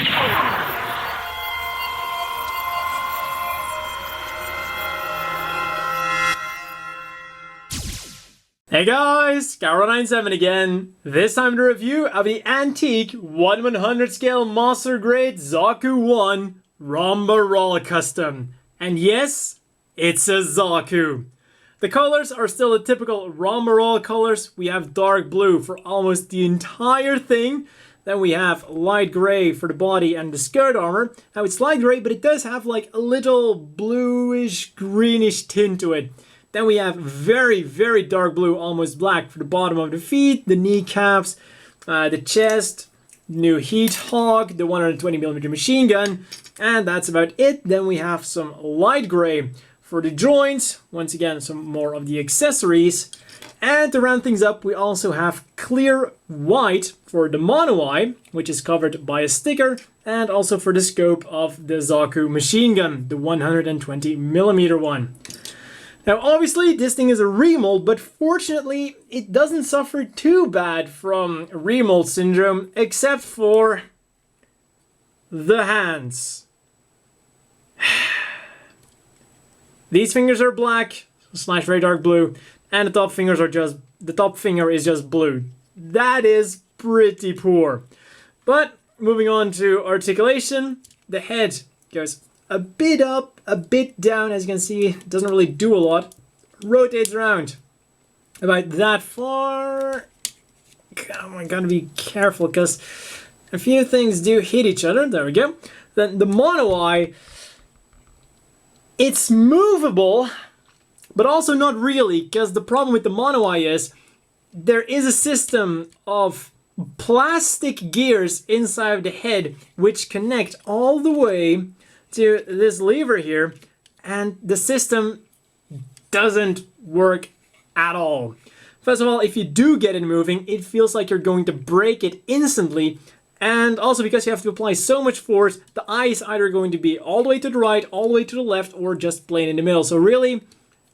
Hey guys, Scour97 again. This time the review of the antique 1/100 scale Master Grade Zaku 1 Ramba Ral custom. And yes, it's a Zaku. The colors are still the typical Ramba Ral colors. We have dark blue for almost the entire thing. Then we have light gray for the body and the skirt armor. Now it's light gray, but it does have like a little bluish, greenish tint to it. Then we have very, very dark blue, almost black for the bottom of the feet, the kneecaps, the chest, new heat hog, the 120mm machine gun, and that's about it. Then we have some light gray for the joints, once again some more of the accessories. And to round things up, we also have clear white for the mono eye, which is covered by a sticker, and also for the scope of the Zaku machine gun, the 120mm one. Now obviously this thing is a remold, but fortunately it doesn't suffer too bad from remold syndrome, except for the hands. These fingers are black / very dark blue, and the top finger is just blue. That is pretty poor. But moving on to articulation, the head goes a bit up, a bit down, as you can see. It doesn't really do a lot. Rotates around about that far. I gotta be careful because a few things do hit each other. There we go. Then the mono eye, it's movable, but also not really, because the problem with the mono eye is there is a system of plastic gears inside of the head which connect all the way to this lever here, and the system doesn't work at all. First of all, if you do get it moving, it feels like you're going to break it instantly, and also because you have to apply so much force, the eye is either going to be all the way to the right, all the way to the left, or just plain in the middle. So really,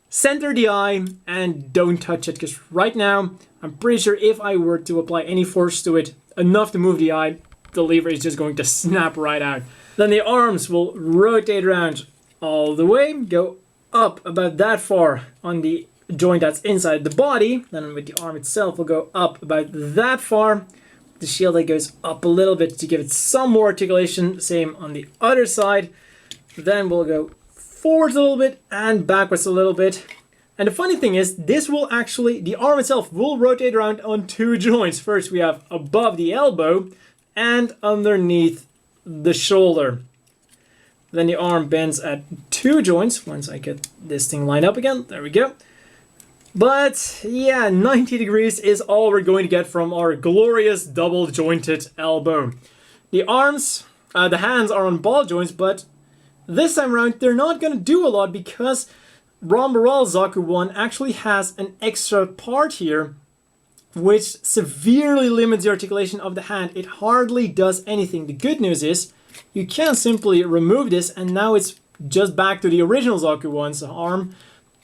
center the eye and don't touch it, because right now, I'm pretty sure if I were to apply any force to it, enough to move the eye, the lever is just going to snap right out. Then the arms will rotate around all the way, go up about that far on the joint that's inside the body. Then with the arm itself, will go up about that far. The shield that goes up a little bit to give it some more articulation. Same on the other side. Then we'll go forwards a little bit and backwards a little bit. And the funny thing is, this will actually, the arm itself will rotate around on two joints. First we have above the elbow and underneath the shoulder. Then the arm bends at two joints once I get this thing lined up again. There we go. But yeah, 90 degrees is all we're going to get from our glorious double jointed elbow. The arms, the hands are on ball joints, but this time around they're not going to do a lot because Ramba Ral Zaku 1 actually has an extra part here which severely limits the articulation of the hand. It hardly does anything. The good news is you can simply remove this, and now it's just back to the original Zaku 1's arm,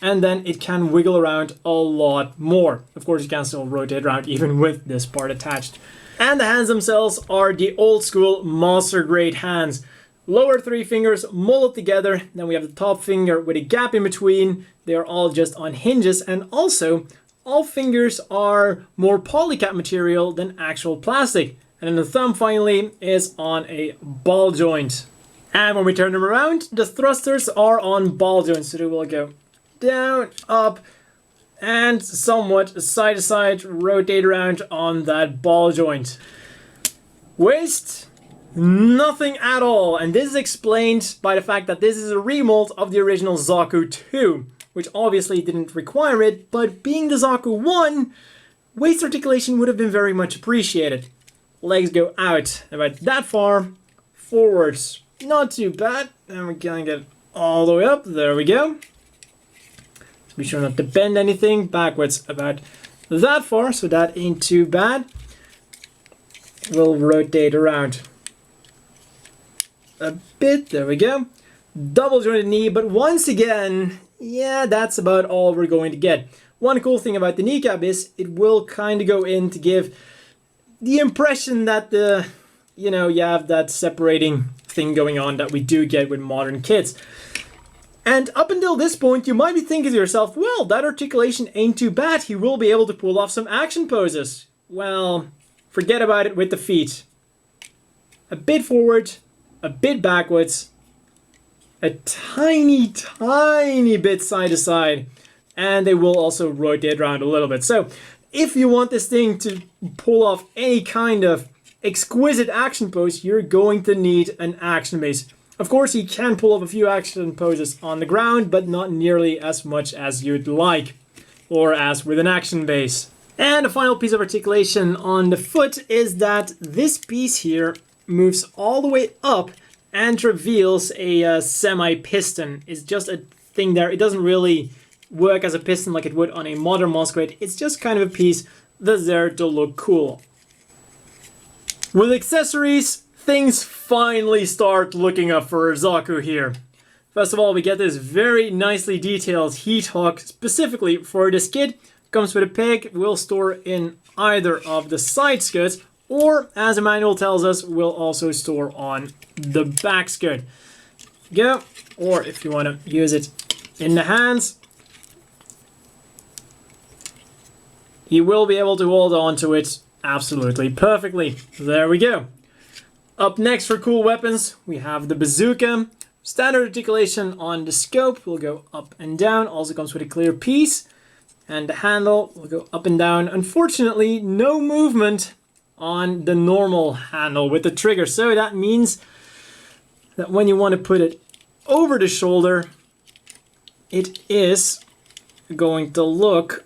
and then it can wiggle around a lot more. Of course, you can still rotate around even with this part attached. And the hands themselves are the old school master grade hands. Lower three fingers molded together, then we have the top finger with a gap in between. They are all just on hinges, and also all fingers are more polycap material than actual plastic. And then the thumb finally is on a ball joint. And when we turn them around, the thrusters are on ball joints. So they will go down, up, and somewhat side to side, rotate around on that ball joint. Waist, nothing at all. And this is explained by the fact that this is a remold of the original Zaku 2. Which obviously didn't require it, but being the Zaku 1, waist articulation would have been very much appreciated. Legs go out about that far, forwards, not too bad, and we're gonna get all the way up, there we go. Be sure not to bend anything, backwards about that far, so that ain't too bad. We'll rotate around a bit, there we go. Double jointed knee, but once again, yeah, that's about all we're going to get. One cool thing about the kneecap is it will kind of go in to give the impression that the you know, you have that separating thing going on that we do get with modern kits. And up until this point, you might be thinking to yourself, well, that articulation ain't too bad. He will be able to pull off some action poses. Well, forget about it with the feet. A bit forward, a bit backwards, a tiny, tiny bit side to side, and they will also rotate around a little bit. So if you want this thing to pull off any kind of exquisite action pose, you're going to need an action base. Of course, he can pull off a few action poses on the ground, but not nearly as much as you'd like, or as with an action base. And the final piece of articulation on the foot is that this piece here moves all the way up and reveals a semi-piston. It's just a thing there. It doesn't really work as a piston like it would on a modern Masquerade. It's just kind of a piece that's there to look cool. With accessories, things finally start looking up for Zaku here. First of all, we get this very nicely detailed heat hawk specifically for this kit. Comes with a peg, will store in either of the side skirts, or as the manual tells us, will also store on the back skirt. Go, or if you want to use it in the hands, you will be able to hold on to it absolutely perfectly. There we go. Up next for cool weapons, we have the bazooka. Standard articulation on the scope will go up and down. Also comes with a clear piece. And the handle will go up and down. Unfortunately, no movement on the normal handle with the trigger. So that means that when you want to put it over the shoulder, it is going to look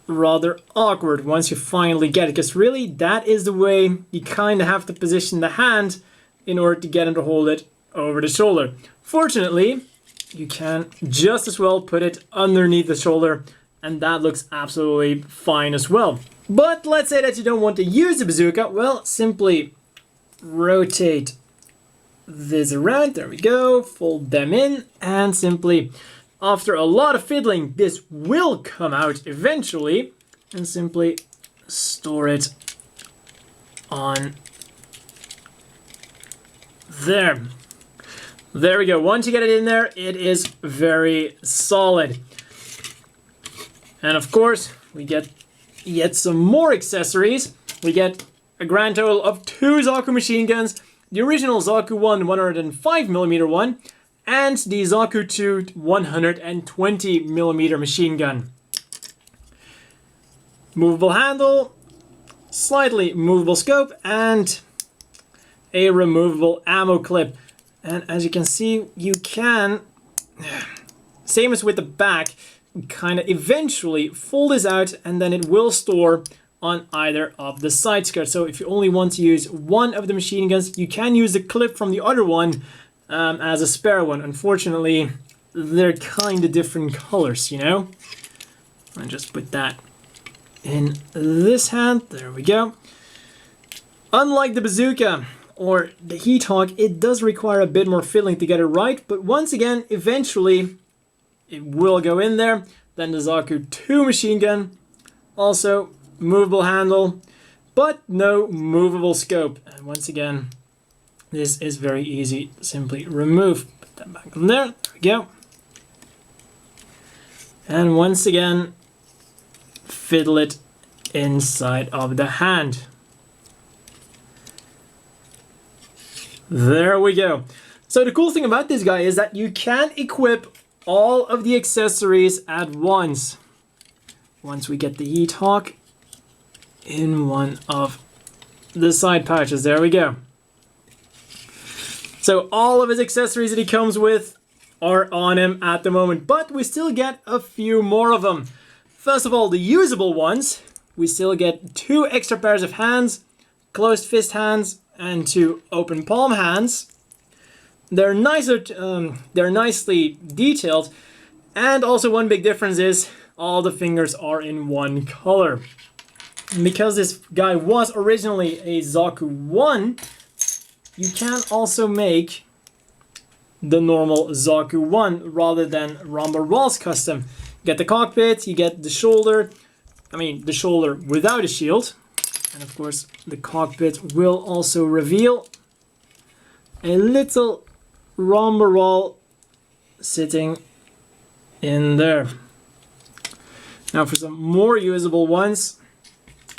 rather awkward once you finally get it, because really that is the way you kind of have to position the hand in order to get him to hold it over the shoulder. Fortunately, you can just as well put it underneath the shoulder, and that looks absolutely fine as well. But let's say that you don't want to use the bazooka. Well, simply rotate this around, there we go, fold them in, and simply, after a lot of fiddling, this will come out eventually, and simply store it on there. There we go. Once you get it in there, it is very solid. And of course, we get yet some more accessories. We get a grand total of 2 Zaku machine guns, the original Zaku 1 105mm one, and the Zaku 2 120mm machine gun. Movable handle, slightly movable scope, and a removable ammo clip. And as you can see, you can, same as with the back, kind of eventually fold this out, and then it will store on either of the side skirts. So if you only want to use one of the machine guns, you can use the clip from the other one as a spare one. Unfortunately, they're kind of different colors, you know? I'll just put that in this hand. There we go. Unlike the bazooka or the heat hawk, it does require a bit more fiddling to get it right, but once again, eventually it will go in there. Then the Zaku 2 machine gun, also movable handle, but no movable scope. And once again, this is very easy to simply remove. Put that back on there. There we go. And once again, fiddle it inside of the hand. There we go. So the cool thing about this guy is that you can equip all of the accessories at once. Once we get the heat hawk in one of the side pouches. There we go. So all of his accessories that he comes with are on him at the moment, but we still get a few more of them. First of all, the usable ones. We still get 2 extra pairs of hands, closed fist hands, and 2 open palm hands. They're nicer, they're nicely detailed, and also one big difference is all the fingers are in one color. And because this guy was originally a Zaku 1, you can also make the normal Zaku 1 rather than Ramba Ral's custom. You get the cockpit, you get the shoulder, the shoulder without a shield. And of course, the cockpit will also reveal a little Ramba Ral sitting in there. Now for some more usable ones,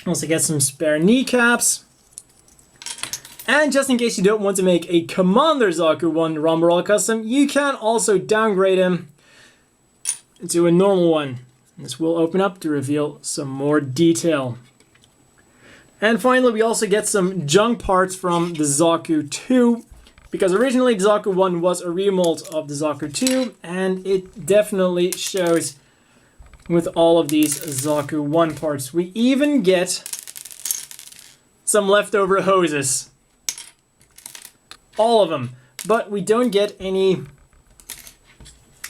also get some spare kneecaps. And just in case you don't want to make a Commander Zaku 1 Ramba Ral custom, you can also downgrade him to a normal one. This will open up to reveal some more detail. And finally, we also get some junk parts from the Zaku 2, because originally the Zaku 1 was a remold of the Zaku 2, and it definitely shows with all of these Zaku 1 parts. We even get some leftover hoses. All of them. But we don't get any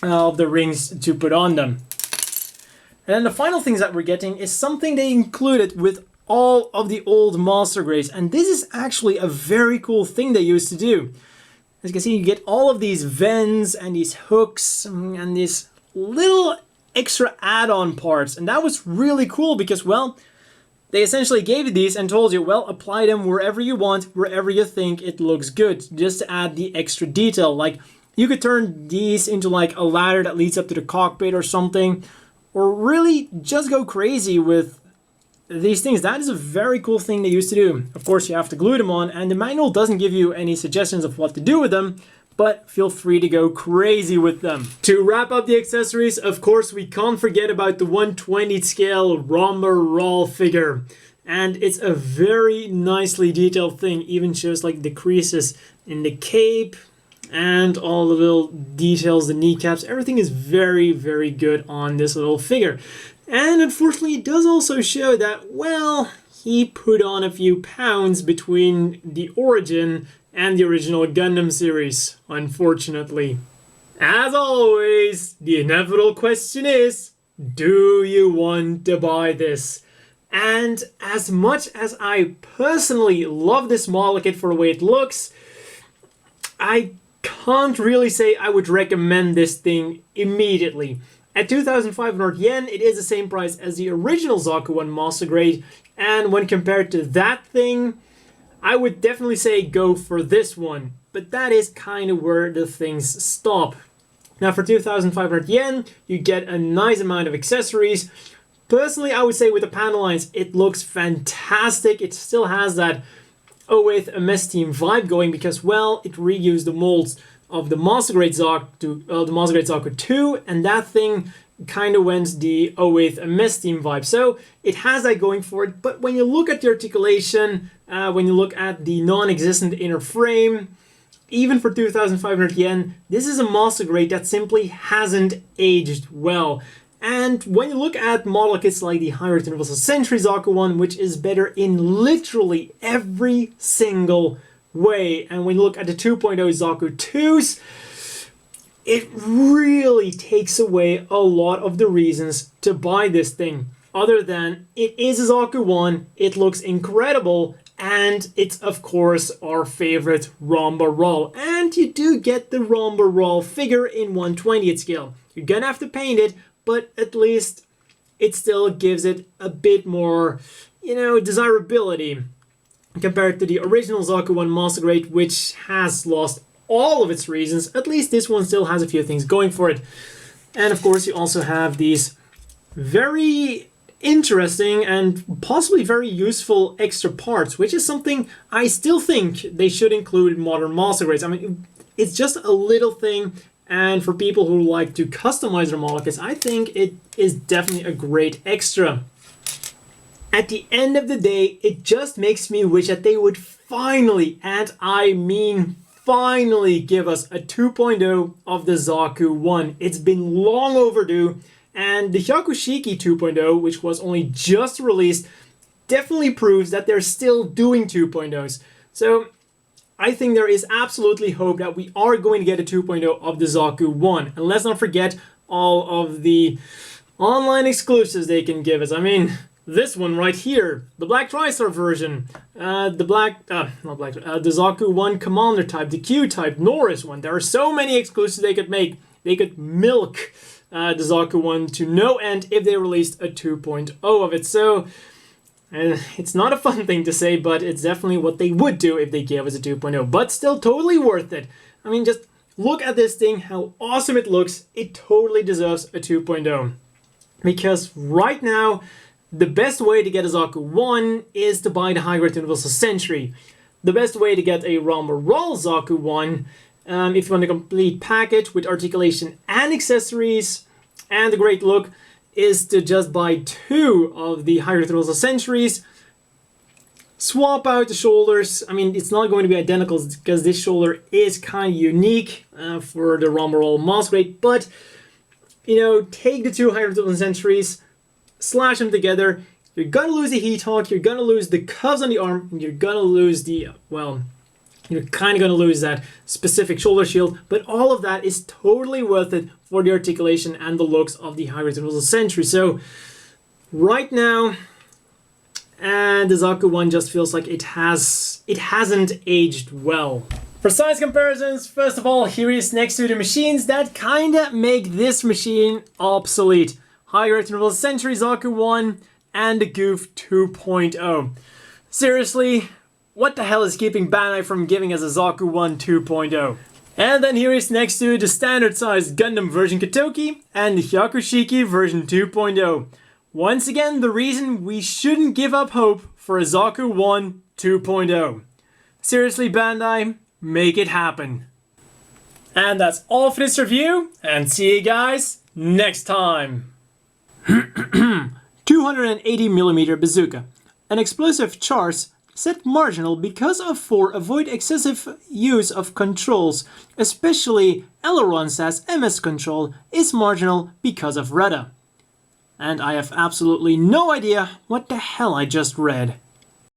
of the rings to put on them. And then the final things that we're getting is something they included with all of the old Master Grades. And this is actually a very cool thing they used to do. As you can see, you get all of these vents and these hooks and these little extra add-on parts. And that was really cool because, well, they essentially gave you these and told you, well, apply them wherever you want, wherever you think it looks good, just to add the extra detail. Like, you could turn these into like a ladder that leads up to the cockpit or something, or really just go crazy with these things. That is a very cool thing they used to do. Of course, you have to glue them on, and the manual doesn't give you any suggestions of what to do with them, but feel free to go crazy with them. To wrap up the accessories, of course, we can't forget about the 1/20 scale Ramba Ral figure. And it's a very nicely detailed thing. Even shows like the creases in the cape and all the little details, the kneecaps. Everything is very, very good on this little figure. And unfortunately, it does also show that, well, he put on a few pounds between the origin and the original Gundam series, unfortunately. As always, the inevitable question is, do you want to buy this? And as much as I personally love this model kit for the way it looks, I can't really say I would recommend this thing immediately. At 2,500 yen, it is the same price as the original Zaku 1 Master Grade, and when compared to that thing, I would definitely say go for this one, but that is kind of where the things stop. Now for 2,500 yen, you get a nice amount of accessories. Personally, I would say with the panel lines, it looks fantastic. It still has that with a mess team vibe going because, well, it reused the molds of the Master Grade Zaku 2, and that thing kind of went the with a mess team vibe. So it has that going for it, but when you look at the articulation, when you look at the non-existent inner frame, even for 2,500 yen, this is a Master Grade that simply hasn't aged well. And when you look at model kits like the Hybrid Universal Century Zaku 1, which is better in literally every single way, and when you look at the 2.0 Zaku 2s, it really takes away a lot of the reasons to buy this thing. Other than, it is a Zaku 1, it looks incredible, and it's of course our favorite Ramba Ral. And you do get the Ramba Ral figure in 1/20th scale. You're gonna have to paint it, but at least it still gives it a bit more, desirability compared to the original Zaku 1 Master Grade, which has lost all of its reasons. At least this one still has a few things going for it. And of course, you also have these very interesting and possibly very useful extra parts, which is something I still think they should include in modern Master Grades. I mean, it's just a little thing. And for people who like to customize their model kits, I think it is definitely a great extra. At the end of the day, it just makes me wish that they would finally, and I mean finally, give us a 2.0 of the Zaku 1. It's been long overdue, and the Hyakushiki 2.0, which was only just released, definitely proves that they're still doing 2.0s. So I think there is absolutely hope that we are going to get a 2.0 of the Zaku 1. And let's not forget all of the online exclusives they can give us. I mean, this one right here, the Black TriStar version, the Zaku 1 Commander type, the Q type, Norris one. There are so many exclusives they could make. They could milk the Zaku 1 to no end if they released a 2.0 of it. So It's not a fun thing to say, but it's definitely what they would do if they gave us a 2.0. But still totally worth it. I mean, just look at this thing, how awesome it looks. It totally deserves a 2.0. Because right now, the best way to get a Zaku 1 is to buy the high-grade Universal Sentry. The best way to get a Ramba Ral Zaku 1, if you want a complete package with articulation and accessories and a great look, is to just buy 2 of the high-grade Universal Sentries, swap out the shoulders. I mean, it's not going to be identical because this shoulder is kind of unique for the Ramba Ral Mask Grade, but, you know, take the 2 high-grade Universal Sentries, slash them together. You're gonna lose the heat hawk, you're gonna lose the cuffs on the arm, and you're gonna lose the, well, you're kind of gonna lose that specific shoulder shield, but all of that is totally worth it for the articulation and the looks of the high-grade Universal Sentry. So, right now, and the Zaku 1 just feels like it hasn't aged well. For size comparisons, first of all, here is next to the machines that kinda make this machine obsolete. High-grade Universal Sentry Zaku 1 and the Goof 2.0. Seriously, what the hell is keeping Bandai from giving us a Zaku 1 2.0? And then here is next to the standard size Gundam version Katoki and the Hyakushiki version 2.0. Once again, the reason we shouldn't give up hope for a Zaku 1 2.0. Seriously, Bandai, make it happen. And that's all for this review, and see you guys next time. 280mm bazooka. An explosive charge set marginal because of for avoid excessive use of controls, especially ailerons as MS control is marginal because of rudder. And I have absolutely no idea what the hell I just read.